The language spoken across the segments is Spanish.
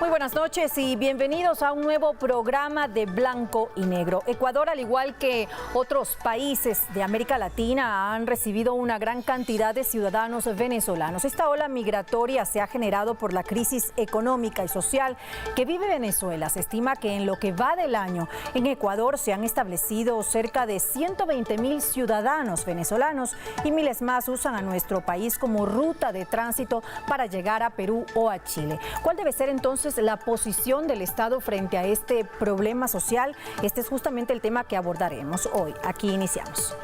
Buenas noches y bienvenidos a un nuevo programa de Blanco y Negro. Ecuador, al igual que otros países de América Latina, han recibido una gran cantidad de ciudadanos venezolanos. Esta ola migratoria se ha generado por la crisis económica y social que vive Venezuela. Se estima que en lo que va del año en Ecuador se han establecido cerca de 120,000 ciudadanos venezolanos y miles más usan a nuestro país como ruta de tránsito para llegar a Perú o a Chile. ¿Cuál debe ser entonces la posición del Estado frente a este problema social? Este es justamente el tema que abordaremos hoy. Aquí iniciamos.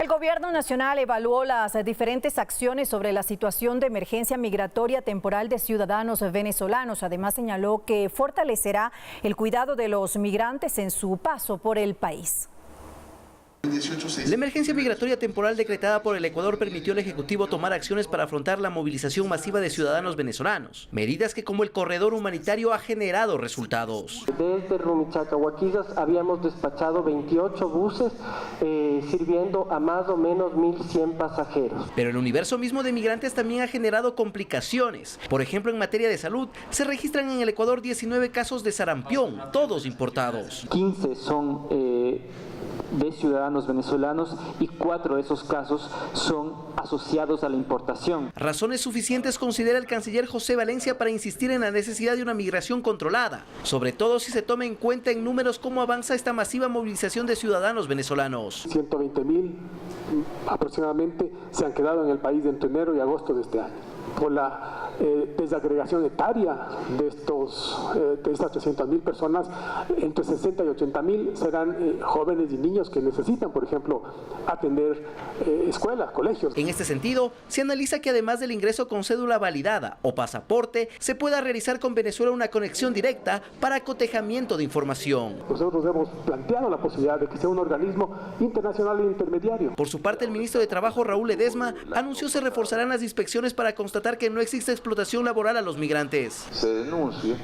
El Gobierno Nacional evaluó las diferentes acciones sobre la situación de emergencia migratoria temporal de ciudadanos venezolanos. Además, señaló que fortalecerá el cuidado de los migrantes en su paso por el país. La emergencia migratoria temporal decretada por el Ecuador permitió al Ejecutivo tomar acciones para afrontar la movilización masiva de ciudadanos venezolanos, medidas que como el corredor humanitario ha generado resultados. Desde Rumichaca, Huaquillas, habíamos despachado 28 buses sirviendo a más o menos 1.100 pasajeros. Pero el universo mismo de migrantes también ha generado complicaciones. Por ejemplo, en materia de salud, se registran en el Ecuador 19 casos de sarampión, todos importados. 15 son de ciudadanos venezolanos y 4 de esos casos son asociados a la importación. Razones suficientes considera el canciller José Valencia para insistir en la necesidad de una migración controlada, sobre todo si se toma en cuenta en números cómo avanza esta masiva movilización de ciudadanos venezolanos. 120,000 aproximadamente se han quedado en el país entre enero y agosto de este año. Por la desagregación etaria de estas 300,000 personas, entre 60 y 80,000 serán jóvenes y niños que necesitan, por ejemplo, atender escuelas, colegios. En este sentido, se analiza que además del ingreso con cédula validada o pasaporte, se pueda realizar con Venezuela una conexión directa para cotejamiento de información. Nosotros hemos planteado la posibilidad de que sea un organismo internacional e intermediario. Por su parte, el ministro de Trabajo, Raúl Ledesma, anunció se reforzarán las inspecciones para constatar que no existe explotación laboral a los migrantes. Se denuncia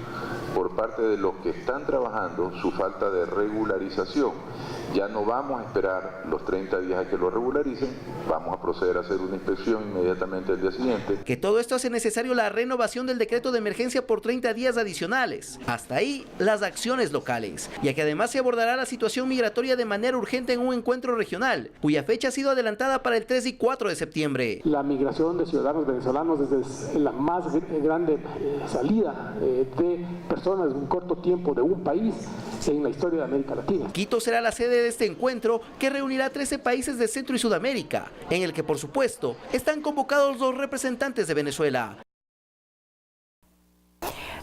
por parte de los que están trabajando su falta de regularización. Ya no vamos a esperar los 30 días a que lo regularicen, vamos a proceder a hacer una inspección inmediatamente el día siguiente. Que todo esto hace necesario la renovación del decreto de emergencia por 30 días adicionales. Hasta ahí las acciones locales, ya que además se abordará la situación migratoria de manera urgente en un encuentro regional, cuya fecha ha sido adelantada para el 3 y 4 de septiembre. La migración de ciudadanos venezolanos es la más grande salida de personas en un corto tiempo de un país en la historia de América Latina. Quito será la sede de este encuentro que reunirá 13 países de Centro y Sudamérica, en el que por supuesto están convocados los representantes de Venezuela.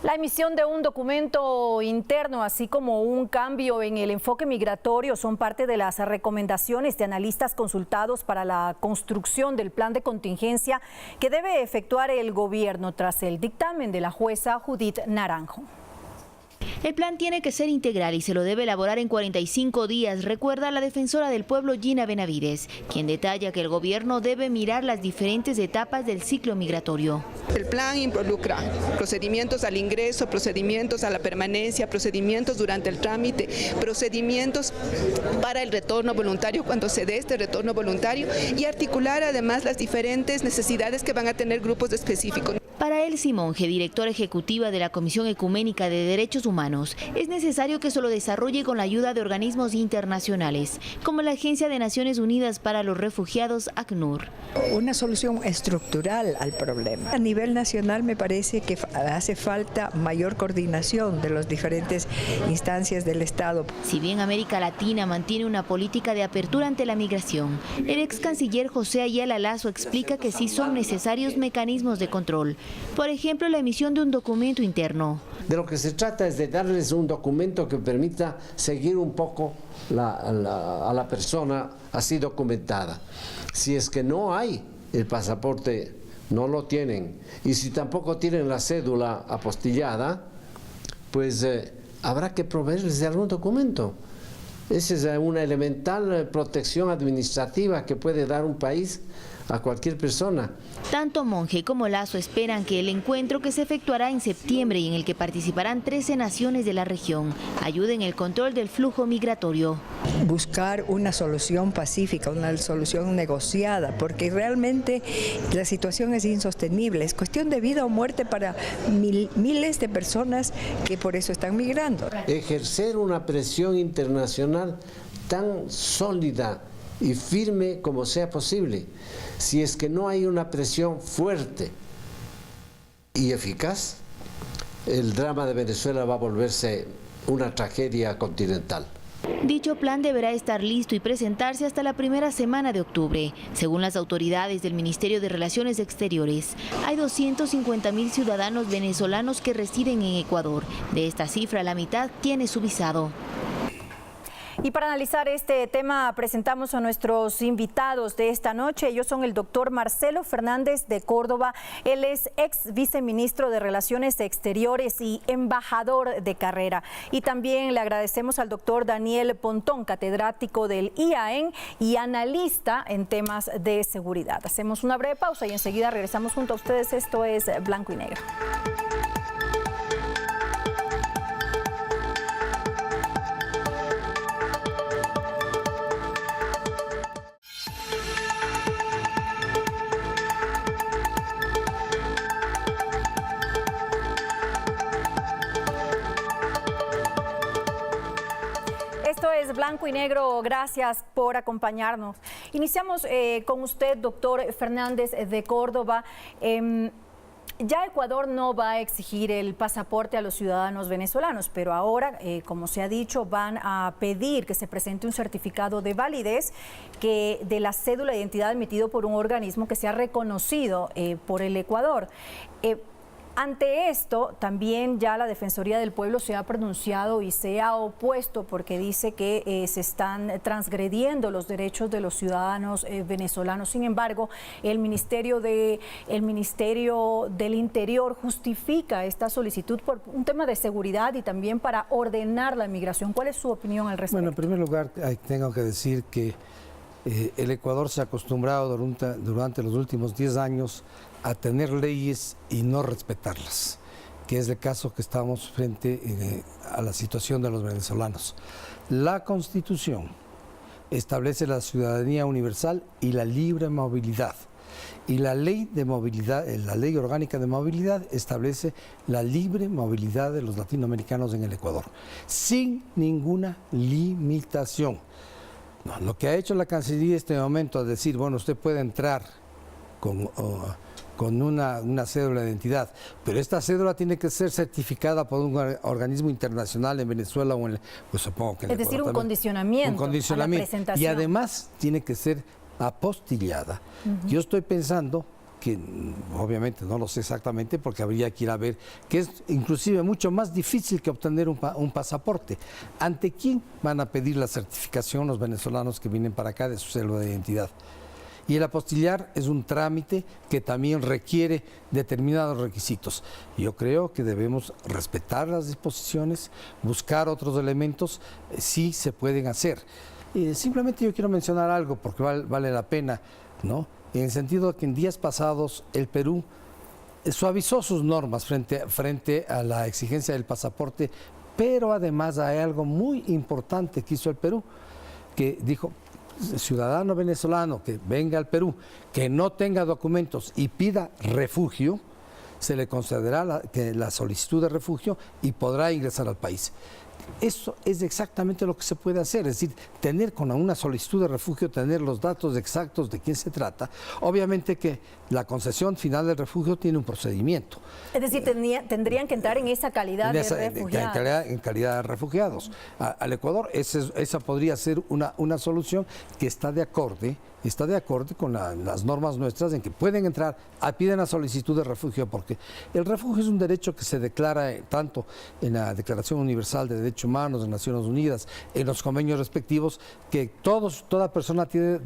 La emisión de un documento interno, así como un cambio en el enfoque migratorio, son parte de las recomendaciones de analistas consultados para la construcción del plan de contingencia que debe efectuar el gobierno tras el dictamen de la jueza Judith Naranjo. El plan tiene que ser integral y se lo debe elaborar en 45 días, recuerda la defensora del pueblo Gina Benavides, quien detalla que el gobierno debe mirar las diferentes etapas del ciclo migratorio. El plan involucra procedimientos al ingreso, procedimientos a la permanencia, procedimientos durante el trámite, procedimientos para el retorno voluntario cuando se dé este retorno voluntario y articular además las diferentes necesidades que van a tener grupos específicos. Para Elsie Monge, directora ejecutiva de la Comisión Ecuménica de Derechos Humanos, es necesario que se lo desarrolle con la ayuda de organismos internacionales, como la Agencia de Naciones Unidas para los Refugiados, ACNUR. Una solución estructural al problema. A nivel nacional me parece que hace falta mayor coordinación de las diferentes instancias del Estado. Si bien América Latina mantiene una política de apertura ante la migración, el ex canciller José Ayala Lazo explica que sí son necesarios mecanismos de control. Por ejemplo, la emisión de un documento interno. De lo que se trata es de darles un documento que permita seguir un poco a la persona así documentada. Si es que no hay el pasaporte no lo tienen, y si tampoco tienen la cédula apostillada, pues habrá que proveerles de algún documento. Esa es una elemental protección administrativa que puede dar un país a cualquier persona. Tanto Monge como Lasso esperan que el encuentro, que se efectuará en septiembre y en el que participarán 13 naciones de la región, ayude en el control del flujo migratorio. Buscar una solución pacífica, una solución negociada, porque realmente la situación es insostenible. Es cuestión de vida o muerte para miles de personas que por eso están migrando. Ejercer una presión internacional tan sólida y firme como sea posible. Si es que no hay una presión fuerte y eficaz, el drama de Venezuela va a volverse una tragedia continental. Dicho plan deberá estar listo y presentarse hasta la primera semana de octubre. Según las autoridades del Ministerio de Relaciones Exteriores, hay 250.000 ciudadanos venezolanos que residen en Ecuador. De esta cifra, la mitad tiene su visado. Y para analizar este tema presentamos a nuestros invitados de esta noche. Ellos son el doctor Marcelo Fernández de Córdoba. Él es ex viceministro de Relaciones Exteriores y embajador de carrera. Y también le agradecemos al doctor Daniel Pontón, catedrático del IAEN y analista en temas de seguridad. Hacemos una breve pausa y enseguida regresamos junto a ustedes. Esto es Blanco y Negro. Esto es Blanco y Negro, gracias por acompañarnos. Iniciamos con usted, doctor Fernández de Córdoba. Ya Ecuador no va a exigir el pasaporte a los ciudadanos venezolanos, pero ahora, como se ha dicho, van a pedir que se presente un certificado de validez de la cédula de identidad emitido por un organismo que sea reconocido por el Ecuador. Ante esto, también ya la Defensoría del Pueblo se ha pronunciado y se ha opuesto porque dice que se están transgrediendo los derechos de los ciudadanos venezolanos. Sin embargo, el Ministerio del Interior justifica esta solicitud por un tema de seguridad y también para ordenar la migración. ¿Cuál es su opinión al respecto? Bueno, en primer lugar, tengo que decir que el Ecuador se ha acostumbrado durante los últimos 10 años a tener leyes y no respetarlas, que es el caso que estamos frente a la situación de los venezolanos. La Constitución establece la ciudadanía universal y la libre movilidad. Y la ley de movilidad, la ley orgánica de movilidad establece la libre movilidad de los latinoamericanos en el Ecuador, sin ninguna limitación. No, lo que ha hecho la Cancillería en este momento es decir, bueno, usted puede entrar con una cédula de identidad, pero esta cédula tiene que ser certificada por un organismo internacional en Venezuela o pues supongo que en es decir, un condicionamiento a la presentación. Y además tiene que ser apostillada. Yo estoy pensando que obviamente no lo sé exactamente porque habría que ir a ver, que es inclusive mucho más difícil que obtener un pasaporte. ¿Ante quién van a pedir la certificación los venezolanos que vienen para acá de su cédula de identidad? Y el apostillar es un trámite que también requiere determinados requisitos. Yo creo que debemos respetar las disposiciones, buscar otros elementos, sí se pueden hacer. Simplemente yo quiero mencionar algo porque vale la pena, ¿no? En el sentido de que en días pasados el Perú suavizó sus normas frente a la exigencia del pasaporte, pero además hay algo muy importante que hizo el Perú, que dijo: ciudadano venezolano que venga al Perú, que no tenga documentos y pida refugio, se le concederá la solicitud de refugio y podrá ingresar al país. Eso es exactamente lo que se puede hacer, es decir, tener con una solicitud de refugio, tener los datos exactos de quién se trata. Obviamente que la concesión final del refugio tiene un procedimiento. Es decir, tendrían que entrar en esa calidad de refugiados. En calidad de refugiados. Al Ecuador esa podría ser una solución que está de acorde con las normas nuestras en que pueden entrar, piden la solicitud de refugio, porque el refugio es un derecho que se declara tanto en la Declaración Universal de Derechos Humanos de Naciones Unidas, en los convenios respectivos, que toda persona tiene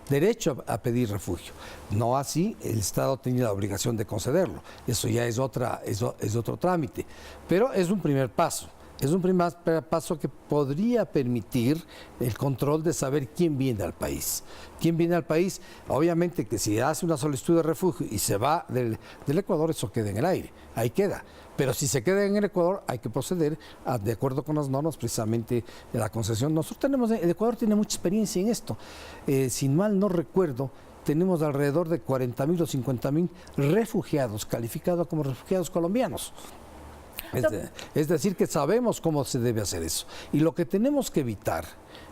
derecho a pedir refugio. No así, el Estado tiene la obligación de concederlo. Eso ya es otro trámite. Pero es un primer paso. Es un primer paso que podría permitir el control de saber quién viene al país. ¿Quién viene al país? Obviamente que si hace una solicitud de refugio y se va del Ecuador, eso queda en el aire, ahí queda. Pero si se queda en el Ecuador, hay que proceder de acuerdo con las normas precisamente de la concesión. El Ecuador tiene mucha experiencia en esto. Si mal no recuerdo, tenemos alrededor de 40.000 o 50.000 refugiados, calificados como refugiados colombianos. Es decir, que sabemos cómo se debe hacer eso. Y lo que tenemos que evitar,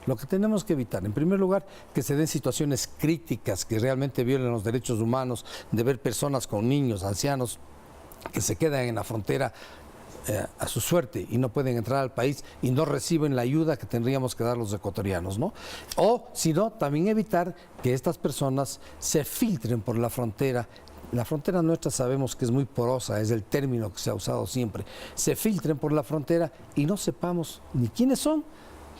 en primer lugar, que se den situaciones críticas que realmente violen los derechos humanos, de ver personas con niños, ancianos, que se quedan en la frontera a su suerte y no pueden entrar al país y no reciben la ayuda que tendríamos que dar los ecuatorianos, ¿no? O, si no, también evitar que estas personas se filtren por la frontera. La frontera nuestra sabemos que es muy porosa, es el término que se ha usado siempre. Se filtren por la frontera y no sepamos ni quiénes son,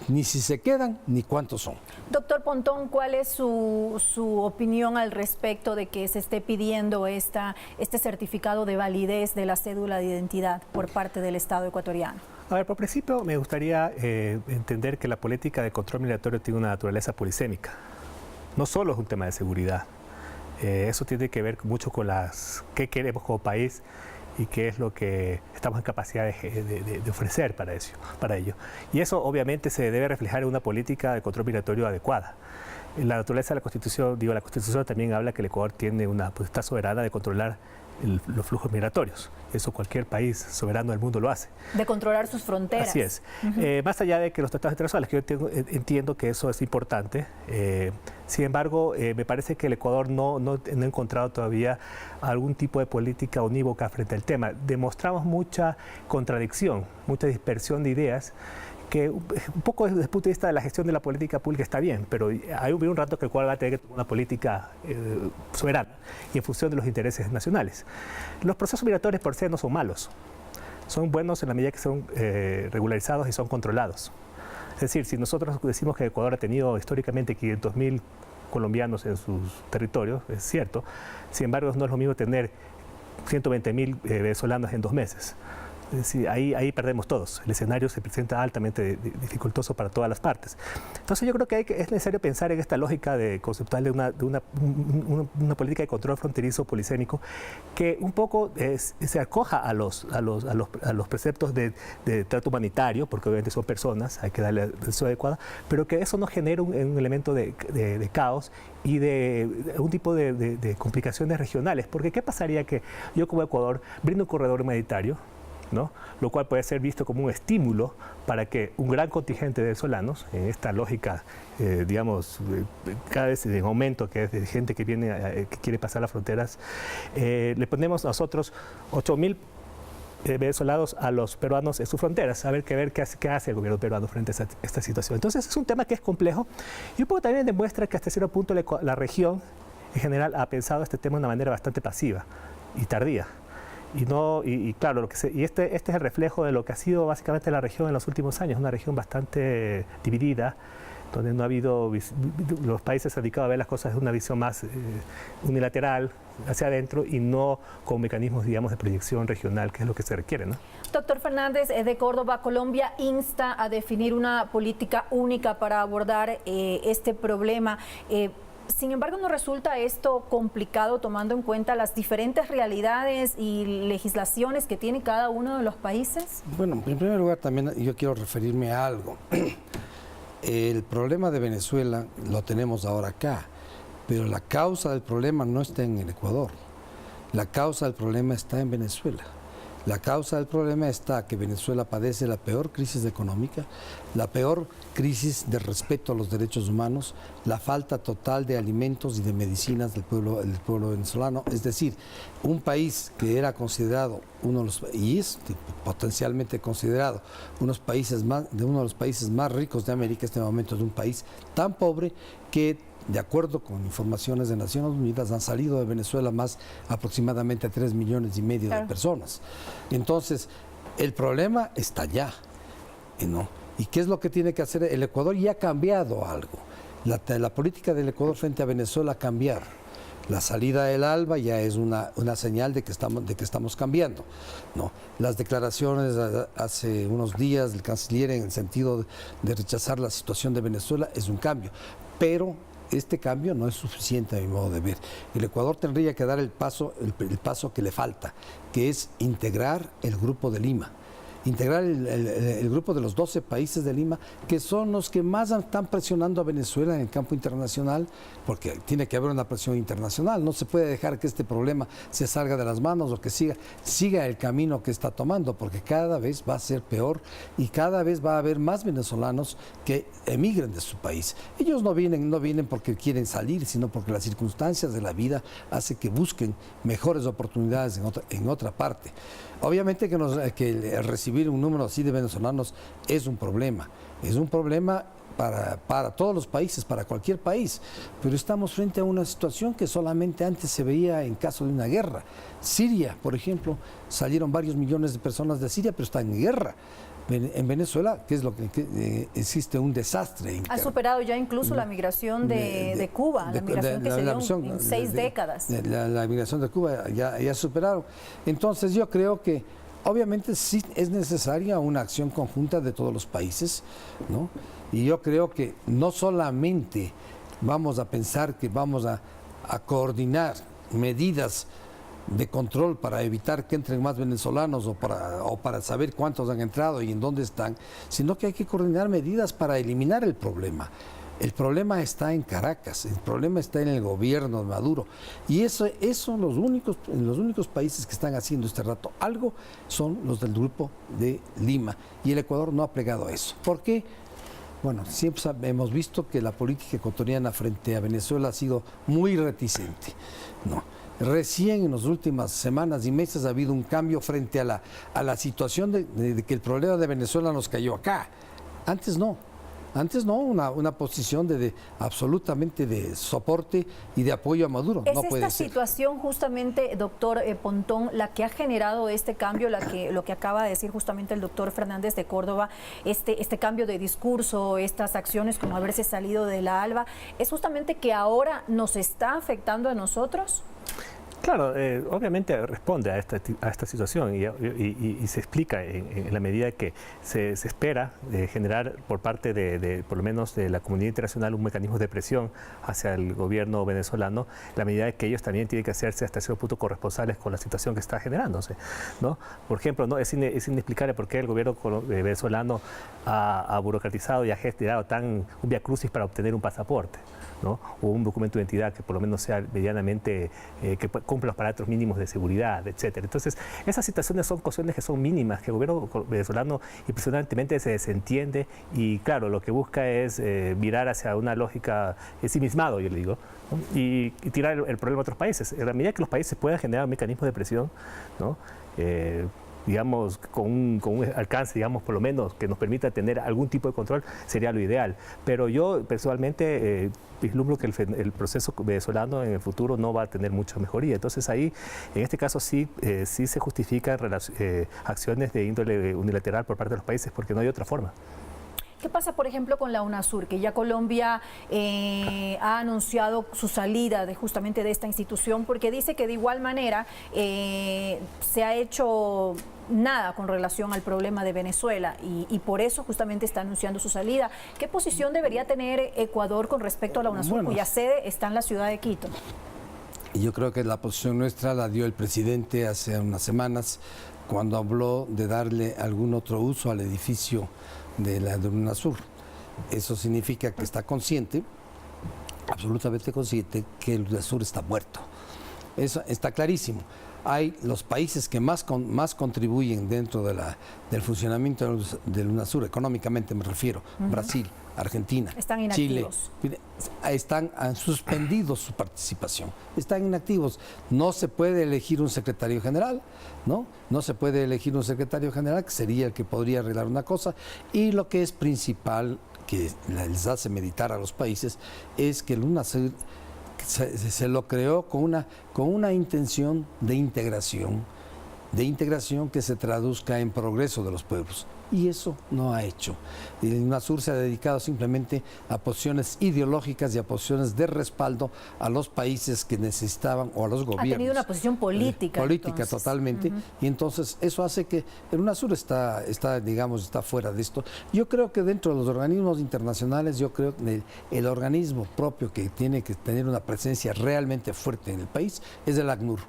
ni si se quedan, ni cuántos son. Doctor Pontón, ¿cuál es su opinión al respecto de que se esté pidiendo este certificado de validez de la cédula de identidad por parte del Estado ecuatoriano? A ver, por principio me gustaría entender que la política de control migratorio tiene una naturaleza polisémica. No solo es un tema de seguridad. Eso tiene que ver mucho con qué queremos como país y qué es lo que estamos en capacidad de ofrecer para ello. Y eso obviamente se debe reflejar en una política de control migratorio adecuada. La naturaleza de la Constitución, la Constitución también habla que el Ecuador tiene una potestad soberana de controlar los flujos migratorios. Eso cualquier país soberano del mundo lo hace. De controlar sus fronteras. Así es. Más allá de que los tratados internacionales, que yo entiendo que eso es importante, sin embargo, me parece que el Ecuador no ha encontrado todavía algún tipo de política unívoca frente al tema. Demostramos mucha contradicción, mucha dispersión de ideas, que un poco desde el punto de vista de la gestión de la política pública está bien, pero hay un rato que el Ecuador va a tener que tomar una política soberana y en función de los intereses nacionales. Los procesos migratorios por sí no son malos, son buenos en la medida que son regularizados y son controlados. Es decir, si nosotros decimos que el Ecuador ha tenido históricamente 500.000 colombianos en sus territorios, es cierto, sin embargo no es lo mismo tener 120.000 venezolanos en 2 meses. Es decir, ahí perdemos todos. El escenario se presenta altamente dificultoso para todas las partes. Entonces yo creo que es necesario pensar en esta lógica conceptual de una política de control fronterizo polisémico que un poco se acoja a los preceptos de trato humanitario, porque obviamente son personas, hay que darle la atención adecuada, pero que eso no genere un elemento de caos y de un tipo de complicaciones regionales. Porque ¿qué pasaría que yo como Ecuador brindo un corredor humanitario, ¿no? Lo cual puede ser visto como un estímulo para que un gran contingente de venezolanos, en esta lógica, cada vez en aumento, que es de gente que que quiere pasar las fronteras, le ponemos nosotros 8.000 venezolanos a los peruanos en sus fronteras, a ver qué hace el gobierno peruano frente a esta situación. Entonces es un tema que es complejo y un poco también demuestra que hasta cierto punto la región en general ha pensado este tema de una manera bastante pasiva y tardía. Claro, este es el reflejo de lo que ha sido básicamente la región en los últimos años, una región bastante dividida, donde no ha habido, los países se han dedicado a ver las cosas de una visión más unilateral, hacia adentro, y no con mecanismos, digamos, de proyección regional, que es lo que se requiere, ¿no? Doctor Fernández, de Córdoba, Colombia insta a definir una política única para abordar este problema. Sin embargo, ¿no resulta esto complicado tomando en cuenta las diferentes realidades y legislaciones que tiene cada uno de los países? Bueno, en primer lugar también yo quiero referirme a algo. El problema de Venezuela lo tenemos ahora acá, pero la causa del problema no está en el Ecuador. La causa del problema está en Venezuela. La causa del problema está que Venezuela padece la peor crisis económica, la peor crisis de respeto a los derechos humanos, la falta total de alimentos y de medicinas del pueblo venezolano. Es decir, un país que era considerado y es potencialmente considerado uno de los países más ricos de América, en este momento es un país tan pobre que, de acuerdo con informaciones de Naciones Unidas, han salido de Venezuela aproximadamente 3,5 millones de personas. Entonces, el problema está allá. ¿no? ¿Y qué es lo que tiene que hacer? El Ecuador ya ha cambiado algo. La política del Ecuador frente a Venezuela ha cambiado. La salida del ALBA ya es una señal de que estamos cambiando, ¿no? Las declaraciones hace unos días del canciller en el sentido de rechazar la situación de Venezuela es un cambio, pero este cambio no es suficiente a mi modo de ver. El Ecuador tendría que dar el paso que le falta, que es integrar el Grupo de Lima. Integrar el grupo de los 12 países de Lima, que son los que más están presionando a Venezuela en el campo internacional, porque tiene que haber una presión internacional. No se puede dejar que este problema se salga de las manos o que siga el camino que está tomando, porque cada vez va a ser peor y cada vez va a haber más venezolanos que emigren de su país. Ellos no vienen porque quieren salir, sino porque las circunstancias de la vida hacen que busquen mejores oportunidades en otra parte. Obviamente que recibir un número así de venezolanos es un problema para todos los países, para cualquier país, pero estamos frente a una situación que solamente antes se veía en caso de una guerra. Siria, por ejemplo, salieron varios millones de personas de Siria, pero está en guerra. En Venezuela, ¿qué es lo que existe? Un desastre. Ha superado ya incluso la migración de Cuba, la migración que se dio en 6 décadas. La migración de Cuba ya superaron. Entonces yo creo que obviamente sí es necesaria una acción conjunta de todos los países, ¿no? Y yo creo que no solamente vamos a pensar que vamos a coordinar medidas de control para evitar que entren más venezolanos o para saber cuántos han entrado y en dónde están, sino que hay que coordinar medidas para eliminar el problema. El problema está en Caracas, el problema está en el gobierno de Maduro, y esos son los únicos países que están haciendo este rato algo, son los del Grupo de Lima, y el Ecuador no ha plegado a eso. ¿Por qué? Bueno, siempre hemos visto que la política ecuatoriana frente a Venezuela ha sido muy reticente, ¿no? Recién en las últimas semanas y meses ha habido un cambio frente a la situación de que el problema de Venezuela nos cayó acá. Antes no, una posición absolutamente de soporte y de apoyo a Maduro. ¿Es no puede esta ser. situación justamente, doctor Pontón, la que ha generado este cambio, lo que acaba de decir justamente el doctor Fernández de Córdoba, este cambio de discurso, estas acciones como haberse salido de la ALBA, es justamente que ahora nos está afectando a nosotros? Claro, obviamente responde a esta situación y se explica en la medida que se espera generar por parte por lo menos de la comunidad internacional un mecanismo de presión hacia el gobierno venezolano, la medida de que ellos también tienen que hacerse hasta cierto punto corresponsables con la situación que está generándose, ¿no? Por ejemplo, ¿no? Es inexplicable por qué el gobierno venezolano ha burocratizado y ha generado un viacrucis para obtener un pasaporte, ¿no? O un documento de identidad que por lo menos sea medianamente, que cumpla los parámetros mínimos de seguridad, etcétera. Entonces, esas situaciones son cuestiones que son mínimas, que el gobierno venezolano impresionantemente se desentiende y, claro, lo que busca es virar hacia una lógica ensimismado, yo le digo, ¿no? y tirar el problema a otros países. En la medida que los países puedan generar mecanismos de presión, ¿no? Digamos, con un alcance, digamos, por lo menos, que nos permita tener algún tipo de control, sería lo ideal. Pero yo, personalmente, vislumbro que el proceso venezolano en el futuro no va a tener mucha mejoría. Entonces, ahí, en este caso, sí se justifican acciones de índole unilateral por parte de los países, porque no hay otra forma. ¿Qué pasa, por ejemplo, con la UNASUR, que ya Colombia ha anunciado su salida justamente de esta institución, porque dice que de igual manera se ha hecho nada con relación al problema de Venezuela y por eso justamente está anunciando su salida? ¿Qué posición debería tener Ecuador con respecto a la UNASUR, cuya sede está en la ciudad de Quito? Yo creo que la posición nuestra la dio el presidente hace unas semanas cuando habló de darle algún otro uso al edificio de la UNASUR. Eso significa que está consciente, absolutamente consciente, que el UNASUR está muerto. Eso está clarísimo. Hay los países que más contribuyen dentro del funcionamiento del UNASUR, económicamente me refiero, Brasil, Argentina, Chile, han suspendido su participación, están inactivos. No se puede elegir un secretario general, ¿no? No se puede elegir un secretario general, que sería el que podría arreglar una cosa, y lo que es principal, que les hace meditar a los países, es que el UNASUR se lo creó con una intención de integración, de integración que se traduzca en progreso de los pueblos. Y eso no ha hecho. UNASUR se ha dedicado simplemente a posiciones ideológicas y a posiciones de respaldo a los países que necesitaban o a los gobiernos. Ha tenido una posición política. Política totalmente. Y entonces eso hace que el UNASUR está fuera de esto. Yo creo que dentro de los organismos internacionales, yo creo que el organismo propio que tiene que tener una presencia realmente fuerte en el país es el ACNUR,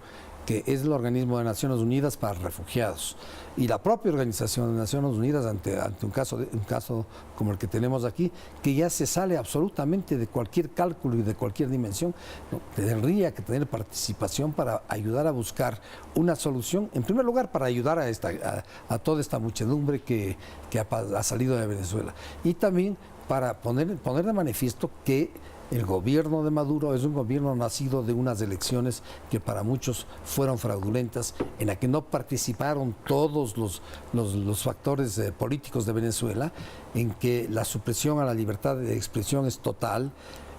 que es el organismo de Naciones Unidas para Refugiados. Y la propia Organización de Naciones Unidas, ante un caso como el que tenemos aquí, que ya se sale absolutamente de cualquier cálculo y de cualquier dimensión, ¿no? Tendría que tener participación para ayudar a buscar una solución, en primer lugar para ayudar a toda esta muchedumbre que ha salido de Venezuela. Y también para poner de manifiesto que el gobierno de Maduro es un gobierno nacido de unas elecciones que para muchos fueron fraudulentas, en la que no participaron todos los factores políticos de Venezuela, en que la supresión a la libertad de expresión es total,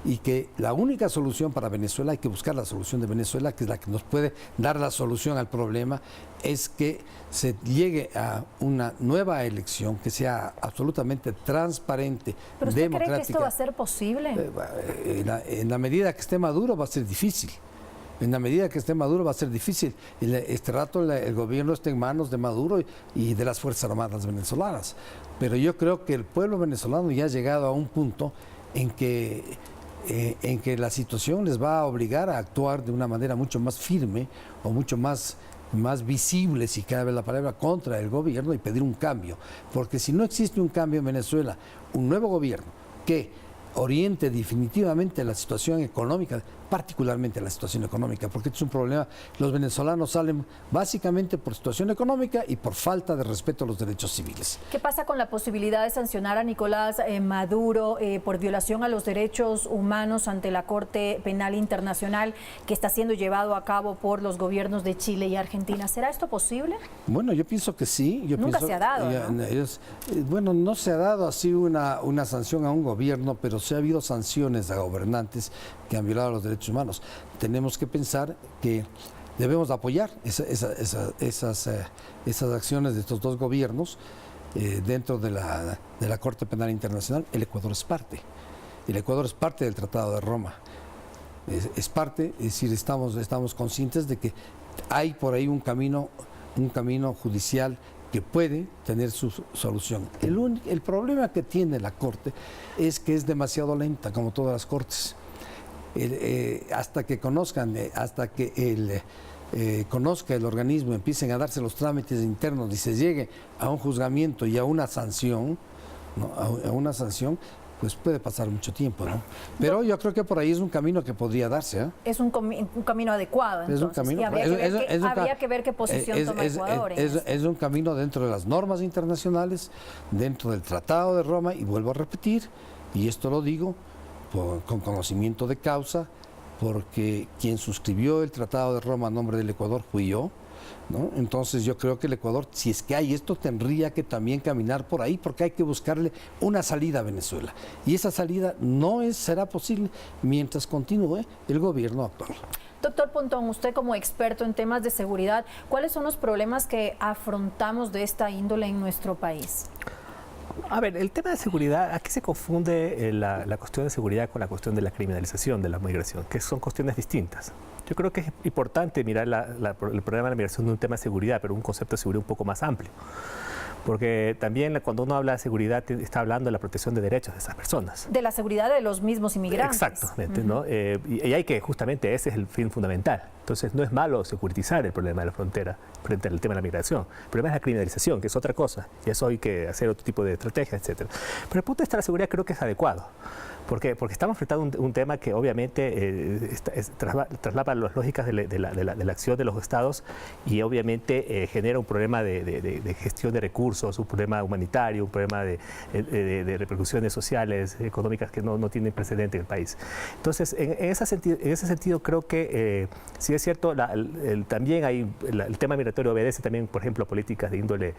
y que la única solución para Venezuela, hay que buscar la solución de Venezuela, que es la que nos puede dar la solución al problema, es que se llegue a una nueva elección que sea absolutamente transparente, ¿Pero usted democrática. cree que esto va a ser posible? En la medida que esté Maduro va a ser difícil. En la medida que esté Maduro va a ser difícil. Este rato el gobierno está en manos de Maduro y de las Fuerzas Armadas venezolanas. Pero yo creo que el pueblo venezolano ya ha llegado a un punto en que la situación les va a obligar a actuar de una manera mucho más firme o mucho más visible, si cabe la palabra, contra el gobierno y pedir un cambio. Porque si no existe un cambio en Venezuela, un nuevo gobierno que oriente definitivamente la situación económica, particularmente la situación económica, porque este es un problema. Los venezolanos salen básicamente por situación económica y por falta de respeto a los derechos civiles. ¿Qué pasa con la posibilidad de sancionar a Nicolás Maduro por violación a los derechos humanos ante la Corte Penal Internacional que está siendo llevado a cabo por los gobiernos de Chile y Argentina? ¿Será esto posible? Bueno, yo pienso que sí. Nunca se ha dado, ¿no? Bueno, no se ha dado así una sanción a un gobierno, pero sí ha habido sanciones a gobernantes que han violado los derechos humanos. Tenemos que pensar que debemos apoyar esas acciones de estos dos gobiernos dentro de la Corte Penal Internacional. El Ecuador es parte. El Ecuador es parte del Tratado de Roma. Es parte, es decir, estamos conscientes de que hay por ahí un camino judicial que puede tener su solución. El problema que tiene la Corte es que es demasiado lenta, como todas las cortes. Hasta que conozca el organismo, empiecen a darse los trámites internos y se llegue a un juzgamiento y a una sanción, ¿no? a una sanción, pues puede pasar mucho tiempo, ¿no? Pero yo creo que por ahí es un camino que podría darse, ¿eh? Es un camino adecuado, entonces. Es un camino, y habría que ver qué posición toma Ecuador. Es un camino dentro de las normas internacionales, dentro del Tratado de Roma, y vuelvo a repetir, y esto lo digo con conocimiento de causa, porque quien suscribió el Tratado de Roma a nombre del Ecuador fui yo, ¿no? Entonces yo creo que el Ecuador, si es que hay esto, tendría que también caminar por ahí, porque hay que buscarle una salida a Venezuela. Y esa salida no será posible mientras continúe el gobierno actual. Doctor Pontón, usted como experto en temas de seguridad, ¿cuáles son los problemas que afrontamos de esta índole en nuestro país? A ver, el tema de seguridad, aquí se confunde la cuestión de seguridad con la cuestión de la criminalización de la migración, que son cuestiones distintas. Yo creo que es importante mirar el problema de la migración de un tema de seguridad, pero un concepto de seguridad un poco más amplio. Porque también cuando uno habla de seguridad está hablando de la protección de derechos de esas personas. De la seguridad de los mismos inmigrantes. Exactamente, ¿no? Y hay que, justamente, ese es el fin fundamental. Entonces, no es malo securitizar el problema de la frontera frente al tema de la migración. El problema es la criminalización, que es otra cosa. Y eso hay que hacer otro tipo de estrategias, etc. Pero el punto de vista de la seguridad creo que es adecuado. ¿Por qué? Porque estamos enfrentando un tema que obviamente traslapa las lógicas de la acción de los estados y obviamente genera un problema de gestión de recursos, un problema humanitario, un problema de repercusiones sociales, económicas que no tienen precedente en el país. Entonces, en ese sentido creo que sí es cierto, también hay el tema migratorio obedece también, por ejemplo, a políticas de índole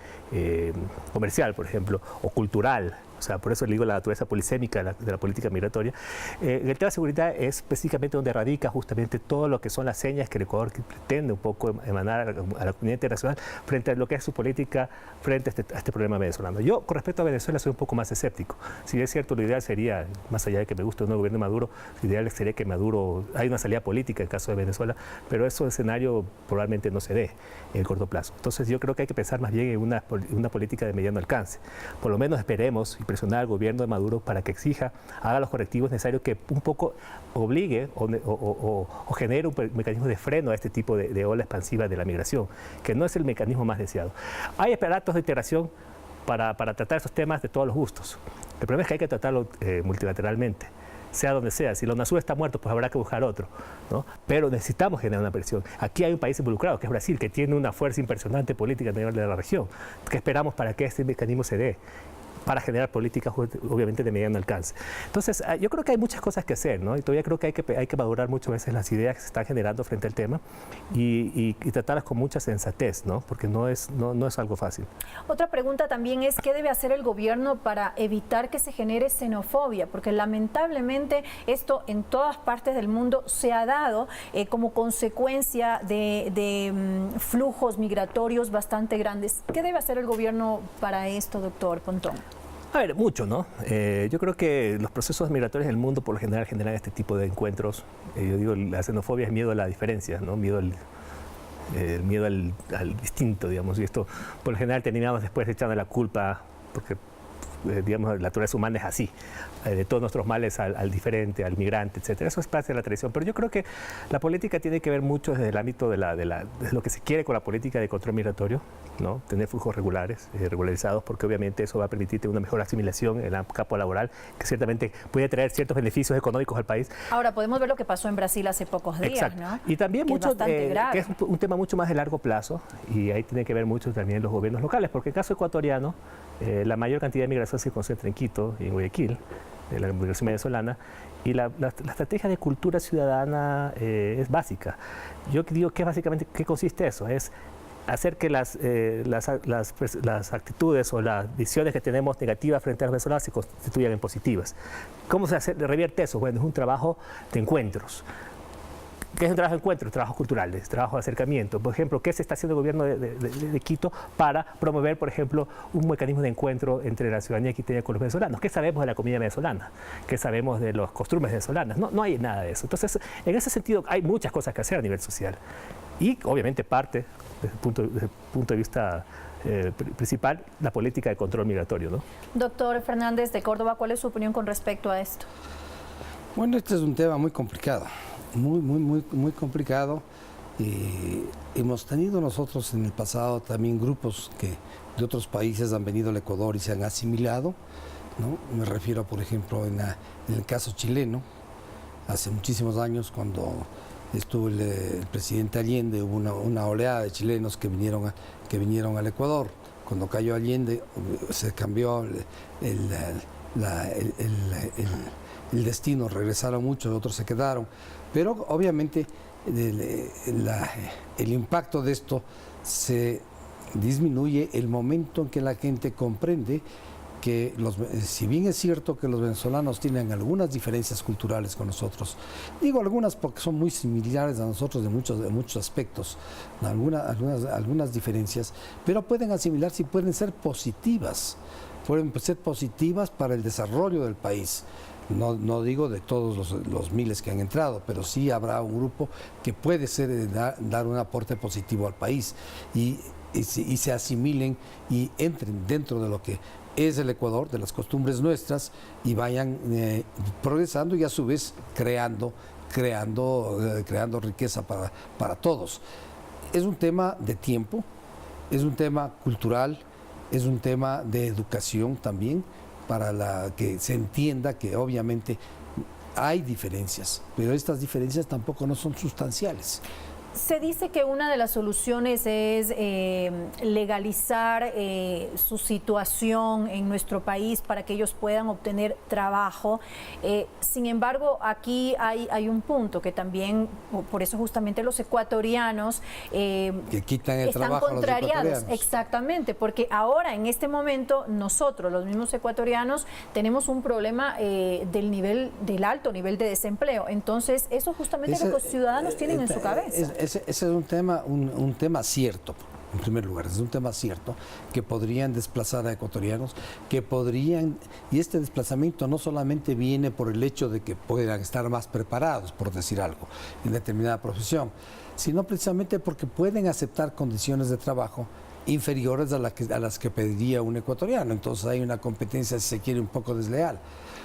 comercial, por ejemplo, o cultural, O sea, por eso le digo la naturaleza polisémica de la política migratoria. El tema de seguridad es específicamente donde radica justamente todo lo que son las señas que el Ecuador pretende un poco emanar a la comunidad internacional frente a lo que es su política frente a este problema venezolano. Yo, con respecto a Venezuela, soy un poco más escéptico. Si es cierto, lo ideal sería, más allá de que me guste el nuevo gobierno de Maduro, lo ideal sería que Maduro, hay una salida política en el caso de Venezuela, pero ese escenario probablemente no se dé en el corto plazo. Entonces yo creo que hay que pensar más bien en una política de mediano alcance. Por lo menos esperemos y presionar al gobierno de Maduro para que exija, haga los correctivos necesarios que un poco obligue o genere un mecanismo de freno a este tipo de ola expansiva de la migración, que no es el mecanismo más deseado. Hay aparatos de integración para tratar esos temas de todos los gustos. El problema es que hay que tratarlo multilateralmente, sea donde sea. Si la UNASUR está muerto, pues habrá que buscar otro, ¿no? Pero necesitamos generar una presión. Aquí hay un país involucrado, que es Brasil, que tiene una fuerza impresionante política a nivel de la región. ¿Qué esperamos para que este mecanismo se dé? Para generar políticas obviamente de mediano alcance. Entonces, yo creo que hay muchas cosas que hacer, ¿no? Y todavía creo que hay que madurar muchas veces las ideas que se están generando frente al tema y tratarlas con mucha sensatez, ¿no? Porque no es algo fácil. Otra pregunta también es, ¿qué debe hacer el gobierno para evitar que se genere xenofobia? Porque lamentablemente esto en todas partes del mundo se ha dado como consecuencia de flujos migratorios bastante grandes. ¿Qué debe hacer el gobierno para esto, doctor Pontón? A ver, mucho, ¿no? Yo creo que los procesos migratorios del mundo por lo general generan este tipo de encuentros. Yo digo, la xenofobia es miedo a la diferencia, ¿no? Miedo al distinto, digamos. Y esto, por lo general, terminamos después echando la culpa, porque, digamos, la naturaleza humana es así, de todos nuestros males al diferente, al migrante, etcétera. Eso es parte de la tradición. Pero yo creo que la política tiene que ver mucho desde el ámbito de lo que se quiere con la política de control migratorio, ¿no? Tener flujos regularizados, porque obviamente eso va a permitirte una mejor asimilación en el campo laboral, que ciertamente puede traer ciertos beneficios económicos al país. Ahora, podemos ver lo que pasó en Brasil hace pocos días, exacto, ¿no? Y también que mucho, que es un tema mucho más de largo plazo, y ahí tiene que ver mucho también los gobiernos locales, porque en el caso ecuatoriano, la mayor cantidad de migración se concentra en Quito y en Guayaquil, la migración venezolana, y la estrategia de cultura ciudadana es básica. Yo digo que básicamente, ¿qué consiste eso? Es hacer que las actitudes o las visiones que tenemos negativas frente a los venezolanos se constituyan en positivas. ¿Cómo se revierte eso? Bueno, es un trabajo de encuentros. ¿Qué es un trabajo de encuentro? Trabajos culturales, trabajo de acercamiento. Por ejemplo, ¿qué se está haciendo el gobierno de Quito para promover, por ejemplo, un mecanismo de encuentro entre la ciudadanía quiteña con los venezolanos? ¿Qué sabemos de la comida venezolana? ¿Qué sabemos de las costumbres venezolanas? No hay nada de eso. Entonces, en ese sentido, hay muchas cosas que hacer a nivel social. Y, obviamente, parte, desde el punto de vista principal, la política de control migratorio, ¿no? Doctor Fernández de Córdoba, ¿cuál es su opinión con respecto a esto? Bueno, este es un tema muy complicado. Muy complicado. Hemos tenido nosotros en el pasado también grupos que de otros países han venido al Ecuador y se han asimilado, ¿no? Me refiero, por ejemplo, en el caso chileno, hace muchísimos años cuando estuvo el presidente Allende, hubo una oleada de chilenos que vinieron al Ecuador. Cuando cayó Allende se cambió el destino, regresaron muchos, otros se quedaron. Pero obviamente el impacto de esto se disminuye el momento en que la gente comprende que si bien es cierto que los venezolanos tienen algunas diferencias culturales con nosotros, digo algunas porque son muy similares a nosotros de muchos aspectos, algunas diferencias, pero pueden asimilarse y pueden ser positivas para el desarrollo del país. No digo de todos los miles que han entrado, pero sí habrá un grupo que puede dar un aporte positivo al país y se asimilen y entren dentro de lo que es el Ecuador, de las costumbres nuestras, y vayan progresando y a su vez creando riqueza para todos. Es un tema de tiempo, es un tema cultural, es un tema de educación también, para que se entienda que obviamente hay diferencias, pero estas diferencias tampoco no son sustanciales. Se dice que una de las soluciones es legalizar su situación en nuestro país para que ellos puedan obtener trabajo. Sin embargo, aquí hay un punto que también, por eso justamente los ecuatorianos que quitan el están trabajo contrariados. a los ecuatorianos. Exactamente, porque ahora en este momento nosotros, los mismos ecuatorianos, tenemos un problema del alto nivel de desempleo. Entonces, eso justamente lo que los ciudadanos tienen en su cabeza. Ese es un tema cierto, en primer lugar, es un tema cierto, que podrían desplazar a ecuatorianos, y este desplazamiento no solamente viene por el hecho de que puedan estar más preparados, por decir algo, en determinada profesión, sino precisamente porque pueden aceptar condiciones de trabajo inferiores a las que pediría un ecuatoriano. Entonces hay una competencia, si se quiere, un poco desleal.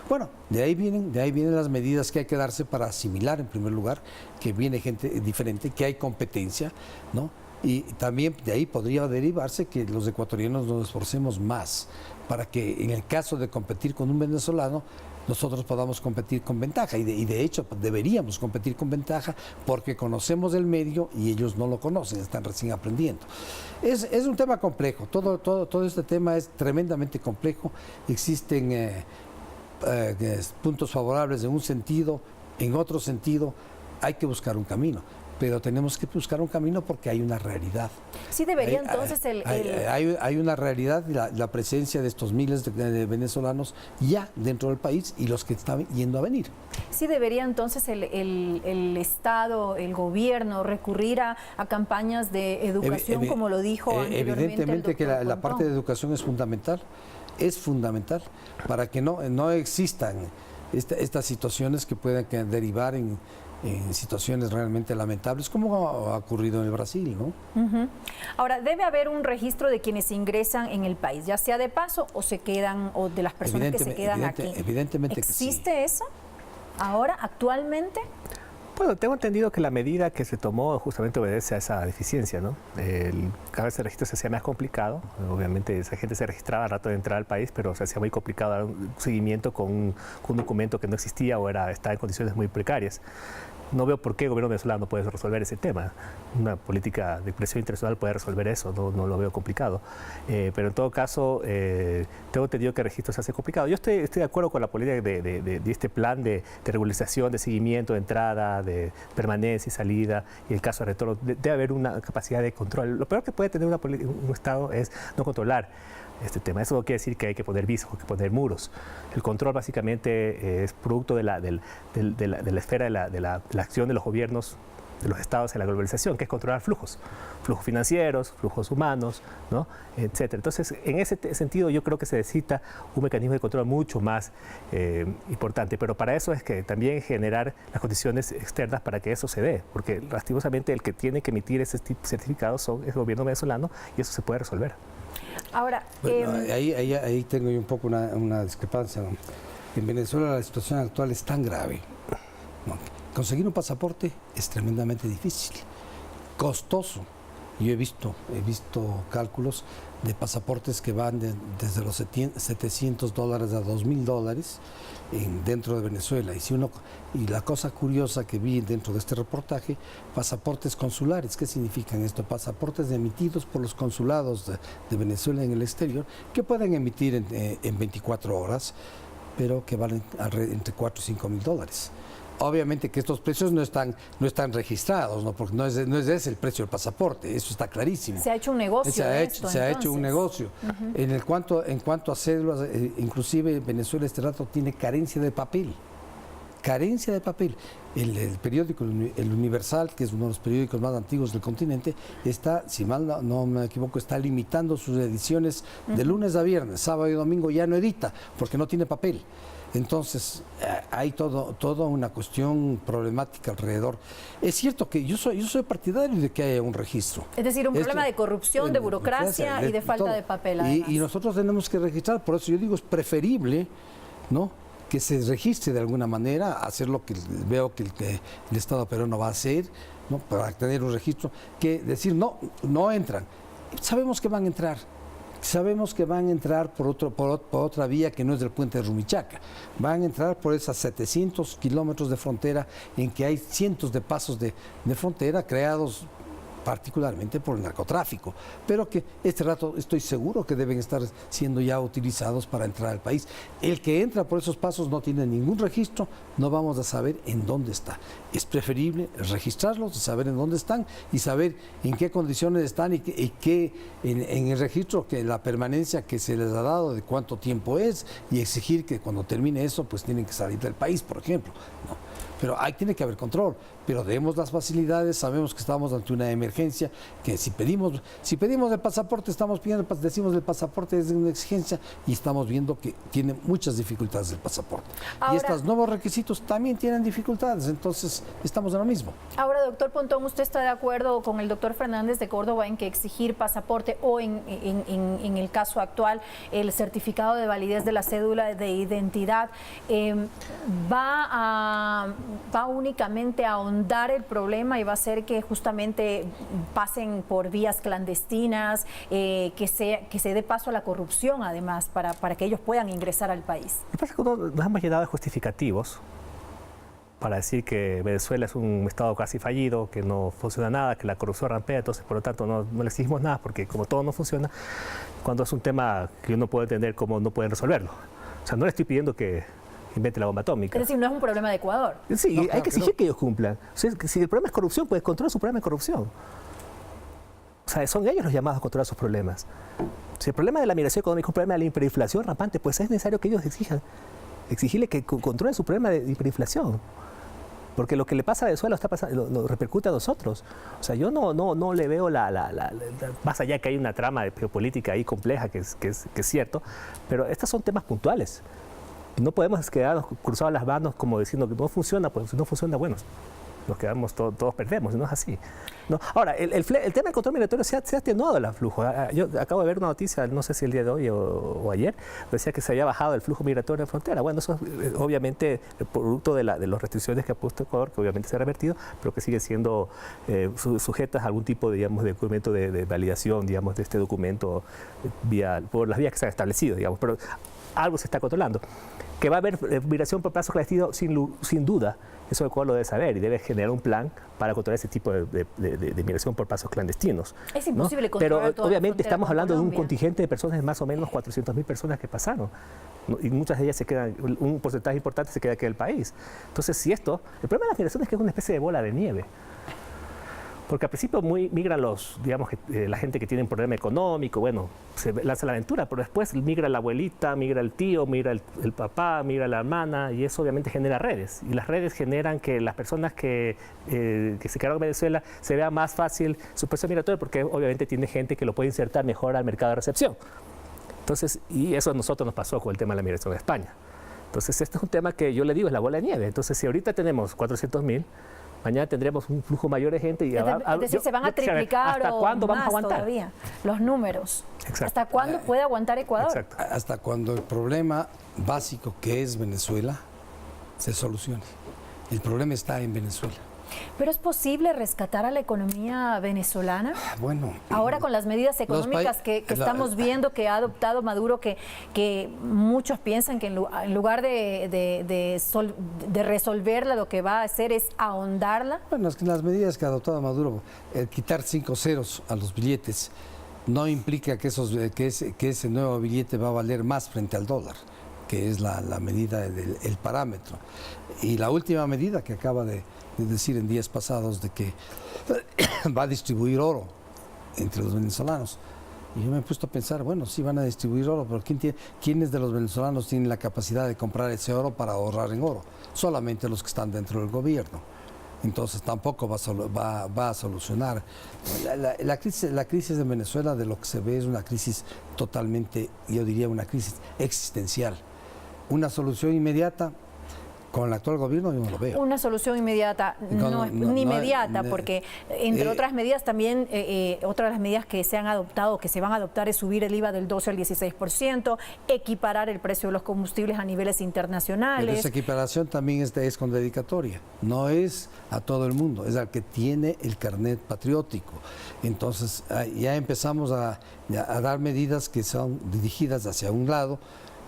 Bueno, de ahí vienen las medidas que hay que darse para asimilar, en primer lugar, que viene gente diferente, que hay competencia, ¿no? Y también de ahí podría derivarse que los ecuatorianos nos esforcemos más para que en el caso de competir con un venezolano, nosotros podamos competir con ventaja, y de hecho deberíamos competir con ventaja porque conocemos el medio y ellos no lo conocen, están recién aprendiendo. Es un tema complejo, todo este tema es tremendamente complejo, existen puntos favorables en un sentido, en otro sentido hay que buscar un camino. Pero tenemos que buscar un camino porque hay una realidad. Sí debería entonces hay una realidad, la presencia de estos miles de venezolanos ya dentro del país y los que están yendo a venir. Sí debería entonces el Estado, el gobierno recurrir a campañas de educación, como lo dijo anteriormente evidentemente el que doctor la parte de educación es fundamental para que no existan estas situaciones que puedan derivar en situaciones realmente lamentables, como ha ocurrido en el Brasil, ¿no? Ahora, debe haber un registro de quienes ingresan en el país, ya sea de paso o se quedan, o de las personas que se quedan aquí. Evidentemente que sí. ¿Existe eso ahora, actualmente? Bueno, tengo entendido que la medida que se tomó justamente obedece a esa deficiencia, ¿no? Cada vez el registro se hacía más complicado. Obviamente esa gente se registraba al rato de entrar al país, pero se hacía muy complicado dar un seguimiento con un documento que no existía o estaba en condiciones muy precarias. No veo por qué el gobierno venezolano no puede resolver ese tema. Una política de presión internacional puede resolver eso, no lo veo complicado. Pero en todo caso, tengo entendido que el registro se hace complicado. Yo estoy de acuerdo con la política de este plan de regularización, de seguimiento, de entrada, de permanencia y salida, y el caso de retorno. Debe haber una capacidad de control. Lo peor que puede tener un Estado es no controlar este tema. Eso no quiere decir que hay que poner visos o que poner muros. El control básicamente es producto de la esfera de la acción de los gobiernos, de los estados en la globalización, que es controlar flujos financieros, flujos humanos, ¿no? Etcétera. Entonces, en ese sentido, yo creo que se necesita un mecanismo de control mucho más importante, pero para eso es que también generar las condiciones externas para que eso se dé, porque lastimosamente el que tiene que emitir ese tipo de certificados es el gobierno venezolano y eso se puede resolver. Ahora, bueno, ahí tengo yo un poco una discrepancia, ¿no? En Venezuela la situación actual es tan grave, ¿no? Conseguir un pasaporte es tremendamente difícil, costoso. Yo he visto cálculos de pasaportes que van desde los $700 a $2,000 dentro de Venezuela. Y la cosa curiosa que vi dentro de este reportaje, pasaportes consulares. ¿Qué significan esto? Pasaportes emitidos por los consulados de Venezuela en el exterior, que pueden emitir en 24 horas, pero que valen entre $4,000 y $5,000. Obviamente que estos precios no están registrados, ¿no? Porque no es ese el precio del pasaporte, eso está clarísimo. Se ha hecho un negocio. Se ha hecho un negocio. En cuanto a cédulas, inclusive Venezuela este rato tiene carencia de papel. Carencia de papel. El periódico, el Universal, que es uno de los periódicos más antiguos del continente, está, si mal no me equivoco, está limitando sus ediciones de lunes a viernes, sábado y domingo ya no edita, porque no tiene papel. Entonces, hay toda una cuestión problemática alrededor. Es cierto que yo soy partidario de que haya un registro. Es decir, un problema de corrupción, de burocracia y de falta de papel. Y nosotros tenemos que registrar, por eso yo digo, es preferible, ¿no?, que se registre de alguna manera, hacer lo que veo que el Estado peruano va a hacer, ¿no?, para tener un registro, que decir, no entran. Sabemos que van a entrar. Sabemos que van a entrar por otra vía que no es del puente de Rumichaca. Van a entrar por esas 700 kilómetros de frontera en que hay cientos de pasos de frontera creados particularmente por el narcotráfico, pero que este rato estoy seguro que deben estar siendo ya utilizados para entrar al país. El que entra por esos pasos no tiene ningún registro, no vamos a saber en dónde está. Es preferible registrarlos, saber en dónde están y saber en qué condiciones están y que en el registro que la permanencia que se les ha dado, de cuánto tiempo es, y exigir que cuando termine eso pues tienen que salir del país, por ejemplo, ¿no? Pero ahí tiene que haber control, pero demos las facilidades, sabemos que estamos ante una emergencia, que si pedimos el pasaporte, decimos el pasaporte es una exigencia y estamos viendo que tiene muchas dificultades el pasaporte. Ahora, y estos nuevos requisitos también tienen dificultades, entonces estamos en lo mismo. Ahora, doctor Pontón, ¿usted está de acuerdo con el doctor Fernández de Córdoba en que exigir pasaporte o en el caso actual el certificado de validez de la cédula de identidad va únicamente a ahondar el problema y va a hacer que justamente pasen por vías clandestinas, que se dé paso a la corrupción además para que ellos puedan ingresar al país? Lo que pasa es que nos hemos llenado de justificativos para decir que Venezuela es un estado casi fallido, que no funciona nada, que la corrupción rampea, entonces por lo tanto no le exigimos nada porque como todo no funciona, cuando es un tema que uno puede entender cómo no pueden resolverlo. O sea, no le estoy pidiendo que invente la bomba atómica. Es decir, no es un problema de Ecuador. Sí, no, hay que exigir que ellos cumplan. O sea, si el problema es corrupción, pues controla su problema de corrupción. O sea, son ellos los llamados a controlar sus problemas. Si el problema de la migración económica es un problema de la hiperinflación rampante, pues es necesario que ellos exigirle que controlen su problema de hiperinflación. Porque lo que le pasa a Venezuela lo repercute a nosotros. O sea, yo no le veo más allá que hay una trama de geopolítica ahí compleja, que es cierto, pero estos son temas puntuales. No podemos quedarnos cruzados las manos como diciendo que no funciona, pues si no funciona, bueno, nos quedamos, todos perdemos, no es así. No. Ahora, el tema del control migratorio se ha atenuado el flujo. Yo acabo de ver una noticia, no sé si el día de hoy o ayer, decía que se había bajado el flujo migratorio en frontera. Bueno, eso es obviamente el producto de las restricciones que ha puesto Ecuador, que obviamente se ha revertido, pero que siguen siendo sujetas a algún tipo, digamos, de documento de validación, digamos, de este documento por las vías que se han establecido, digamos. Pero algo se está controlando. Que va a haber migración por plazos clandestinos, sin duda, eso Ecuador lo debe saber y debe generar un plan para controlar ese tipo de migración por plazos clandestinos. Es imposible, ¿no? Controlar. Pero obviamente estamos hablando Colombia. De un contingente de personas, más o menos 400.000 personas que pasaron, ¿no? Y muchas de ellas se quedan, un porcentaje importante se queda aquí en el país. Entonces, el problema de la migración es que es una especie de bola de nieve. Porque al principio migran la gente que tiene un problema económico, bueno, se lanza la aventura, pero después migra la abuelita, migra el tío, migra el papá, migra la hermana, y eso obviamente genera redes. Y las redes generan que las personas que se quedaron en Venezuela se vea más fácil su proceso migratorio, porque obviamente tiene gente que lo puede insertar mejor al mercado de recepción. Entonces, y eso a nosotros nos pasó con el tema de la migración de España. Entonces, este es un tema que yo le digo, es la bola de nieve. Entonces, si ahorita tenemos 400.000, mañana tendremos un flujo mayor de gente y es decir, se van a triplicar ¿hasta cuándo vamos a aguantar? Todavía los números. Exacto. ¿Hasta cuándo puede aguantar Ecuador? Exacto. Hasta cuando el problema básico que es Venezuela se solucione. El problema está en Venezuela. ¿Pero es posible rescatar a la economía venezolana? Bueno, ahora con las medidas económicas que estamos viendo que ha adoptado Maduro, que muchos piensan que en lugar de resolverla, lo que va a hacer es ahondarla. Bueno, es que las medidas que ha adoptado Maduro, quitar 5 ceros a los billetes, no implica que ese nuevo billete va a valer más frente al dólar, que es la medida, el parámetro. Y la última medida que acaba de decir en días pasados de que va a distribuir oro entre los venezolanos. Y yo me he puesto a pensar, bueno, sí van a distribuir oro, pero ¿quiénes de los venezolanos tienen la capacidad de comprar ese oro para ahorrar en oro? Solamente los que están dentro del gobierno. Entonces tampoco va a solucionar. La crisis de Venezuela, de lo que se ve, es una crisis totalmente, yo diría una crisis existencial. Una solución inmediata Con el actual gobierno yo no lo veo. Una solución inmediata, porque entre otras medidas también, otra de las medidas que se han adoptado, que se van a adoptar es subir el IVA del 12 al 16%, equiparar el precio de los combustibles a niveles internacionales. Pero esa equiparación también es con dedicatoria, no es a todo el mundo, es al que tiene el carnet patriótico. Entonces ya empezamos a dar medidas que son dirigidas hacia un lado,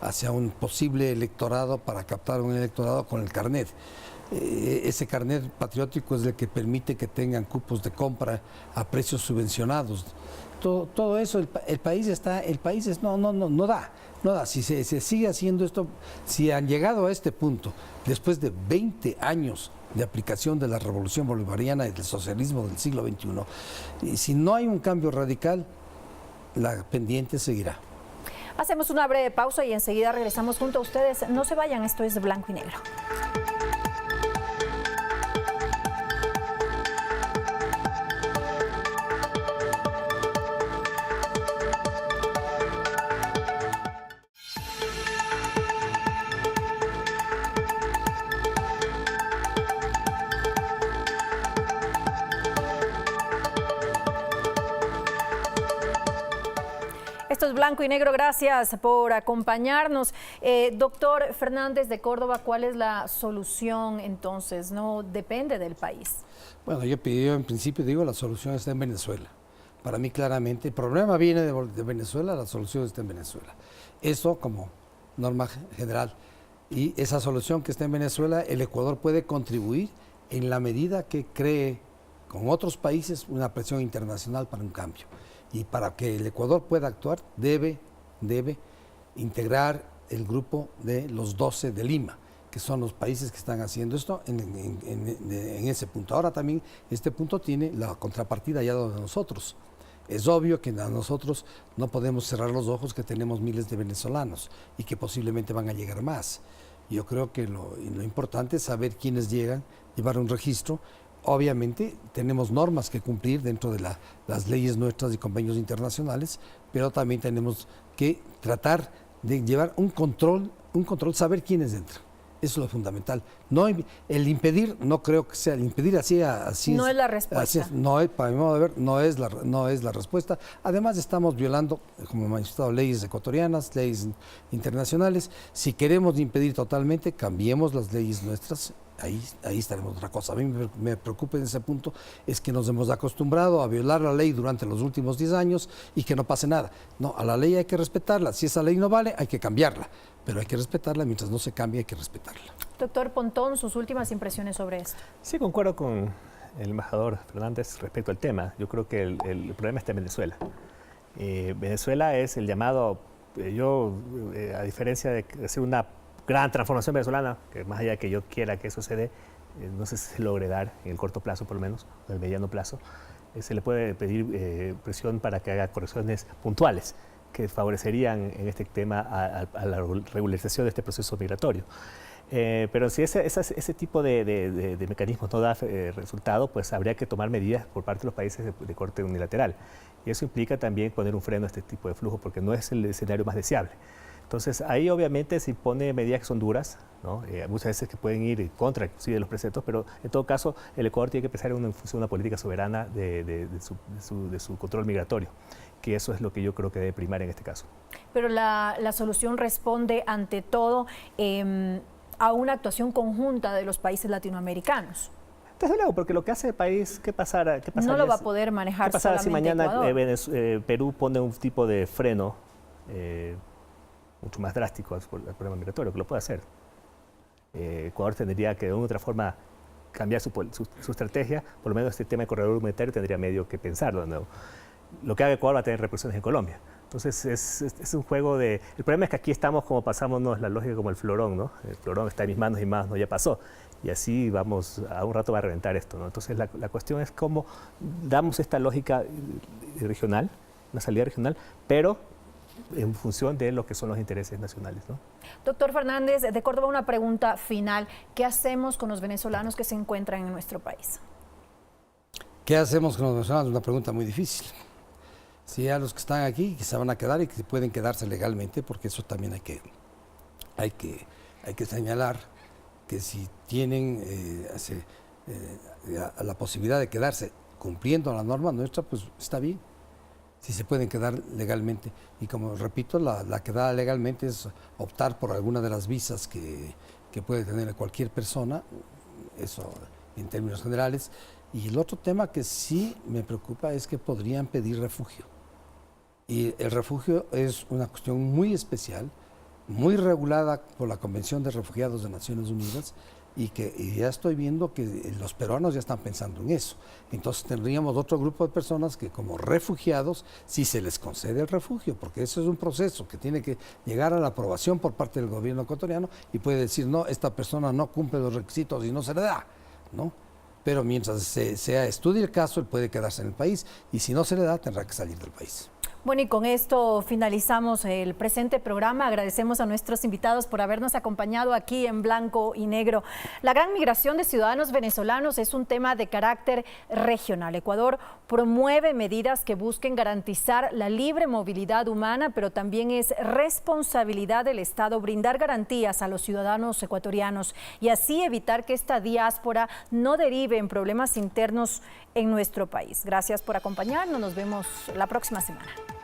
hacia un posible electorado, para captar un electorado con el carnet. Ese carnet patriótico es el que permite que tengan cupos de compra a precios subvencionados. Todo eso, el país no da. Si se sigue haciendo esto, si han llegado a este punto, después de 20 años de aplicación de la revolución bolivariana y del socialismo del siglo XXI, y si no hay un cambio radical, la pendiente seguirá. Hacemos una breve pausa y enseguida regresamos junto a ustedes. No se vayan, esto es Blanco y Negro. Esto es Blanco y Negro, gracias por acompañarnos. Doctor Fernández de Córdoba, ¿cuál es la solución entonces? ¿No depende del país? Bueno, yo en principio digo la solución está en Venezuela. Para mí claramente, el problema viene de Venezuela, la solución está en Venezuela. Eso como norma general. Y esa solución que está en Venezuela, el Ecuador puede contribuir en la medida que cree con otros países una presión internacional para un cambio. Y para que el Ecuador pueda actuar, debe integrar el grupo de los 12 de Lima, que son los países que están haciendo esto en ese punto. Ahora también este punto tiene la contrapartida ya de nosotros. Es obvio que a nosotros no podemos cerrar los ojos que tenemos miles de venezolanos y que posiblemente van a llegar más. Yo creo que lo importante es saber quiénes llegan, llevar un registro. Obviamente tenemos normas que cumplir dentro de las leyes nuestras y convenios internacionales, pero también tenemos que tratar de llevar un control, saber quiénes entran. Eso es lo fundamental. No, el impedir, no creo que sea, el impedir así no es la respuesta. Para mi modo de ver, no es la respuesta. Además estamos violando, como manifestado, leyes ecuatorianas, leyes internacionales. Si queremos impedir totalmente, cambiemos las leyes nuestras. Ahí estaremos otra cosa. A mí me preocupa en ese punto es que nos hemos acostumbrado a violar la ley durante los últimos 10 años y que no pase nada. No, a la ley hay que respetarla. Si esa ley no vale, hay que cambiarla. Pero hay que respetarla, mientras no se cambie hay que respetarla. Doctor Pontón, sus últimas impresiones sobre esto. Sí, concuerdo con el embajador Fernández respecto al tema. Yo creo que el problema está en Venezuela. Venezuela es el llamado, a diferencia de hacer una gran transformación venezolana, que más allá de que yo quiera que eso se dé, no sé si se logre dar en el corto plazo por lo menos, o en el mediano plazo, se le puede pedir presión para que haga correcciones puntuales que favorecerían en este tema a la regularización de este proceso migratorio. Pero si ese tipo de mecanismos no da resultado, pues habría que tomar medidas por parte de los países de corte unilateral. Y eso implica también poner un freno a este tipo de flujo, porque no es el escenario más deseable. Entonces, ahí obviamente se impone medidas que son duras, ¿no? Muchas veces que pueden ir contra inclusive de los preceptos, pero en todo caso el Ecuador tiene que pensar en una política soberana de su control migratorio, que eso es lo que yo creo que debe primar en este caso. Pero la solución responde ante todo a una actuación conjunta de los países latinoamericanos. Desde luego, porque lo que hace el país, ¿qué pasaría? No lo va a poder manejar solamente si mañana Ecuador. Perú pone un tipo de freno mucho más drástico al problema migratorio, que lo puede hacer? Ecuador tendría que de una u otra forma cambiar su estrategia, por lo menos este tema de corredor humanitario tendría medio que pensarlo de nuevo. Lo que haga Ecuador va a tener repercusiones en Colombia. Entonces es un juego de... El problema es que aquí estamos como pasámonos la lógica como el florón, ¿no? El florón está en mis manos y más, no, ya pasó. Y así vamos, a un rato va a reventar esto, ¿no? Entonces la cuestión es cómo damos esta lógica regional, una salida regional, pero en función de lo que son los intereses nacionales, ¿no? Doctor Fernández de Córdoba, una pregunta final. ¿Qué hacemos con los venezolanos que se encuentran en nuestro país? ¿Qué hacemos con los venezolanos? Una pregunta muy difícil. Sí, a los que están aquí, que se van a quedar y que pueden quedarse legalmente, porque eso también hay que señalar. que si tienen la posibilidad de quedarse cumpliendo la norma nuestra, pues está bien. Si se pueden quedar legalmente. Y como repito, la quedada legalmente es optar por alguna de las visas que puede tener cualquier persona, eso en términos generales. Y el otro tema que sí me preocupa es que podrían pedir refugio. Y el refugio es una cuestión muy especial, muy regulada por la Convención de Refugiados de Naciones Unidas, y ya estoy viendo que los peruanos ya están pensando en eso. Entonces tendríamos otro grupo de personas que como refugiados, si se les concede el refugio, porque eso es un proceso que tiene que llegar a la aprobación por parte del gobierno ecuatoriano y puede decir, no, esta persona no cumple los requisitos y no se le da, ¿no? Pero mientras se estudie el caso, él puede quedarse en el país y si no se le da, tendrá que salir del país. Bueno, y con esto finalizamos el presente programa. Agradecemos a nuestros invitados por habernos acompañado aquí en Blanco y Negro. La gran migración de ciudadanos venezolanos es un tema de carácter regional. Ecuador promueve medidas que busquen garantizar la libre movilidad humana, pero también es responsabilidad del Estado brindar garantías a los ciudadanos ecuatorianos y así evitar que esta diáspora no derive en problemas internos en nuestro país. Gracias por acompañarnos. Nos vemos la próxima semana.